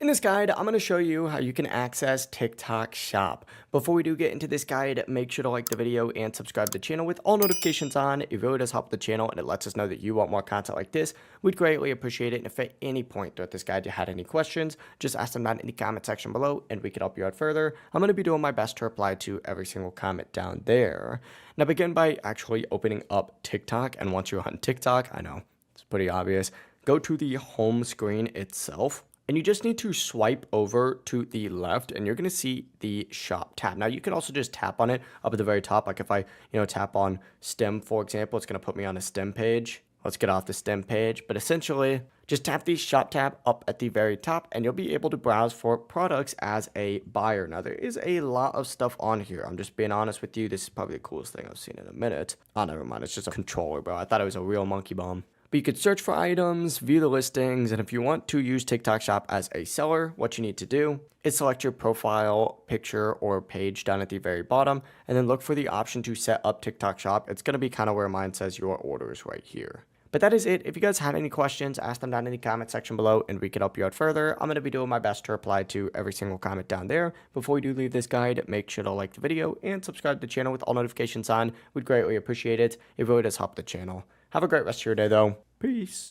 In this guide, I'm going to show you how you can access TikTok Shop. Before we do get into this guide, make sure to like the video and subscribe to the channel with all notifications on. It really does help the channel and it lets us know that you want more content like this. We'd greatly appreciate it. And if at any point throughout this guide you had any questions, just ask them down in the comment section below and we can help you out further. I'm going to be doing my best to reply to every single comment down there. Now begin by actually opening up TikTok, and once you're on TikTok, I know it's pretty obvious, go to the home screen itself. And you just need to swipe over to the left and you're going to see the shop tab. Now you can also just tap on it up at the very top. Like if I, tap on STEM, for example, it's going to put me on a STEM page. Let's get off the STEM page. But essentially, just tap the shop tab up at the very top and you'll be able to browse for products as a buyer. Now there is a lot of stuff on here. I'm just being honest with you. This is probably the coolest thing I've seen in a minute. Oh, never mind. It's just a controller, bro. I thought it was a real monkey bomb. But you could search for items, view the listings, and if you want to use TikTok Shop as a seller, what you need to do is select your profile picture or page down at the very bottom, and then look for the option to set up TikTok Shop. It's going to be kind of where mine says your orders right here. But that is it. If you guys had any questions, ask them down in the comment section below and we can help you out further. I'm going to be doing my best to reply to every single comment down there. Before we do leave this guide, make sure to like the video and subscribe to the channel with all notifications on. We'd greatly appreciate it. It really does help the channel. Have a great rest of your day though. Peace.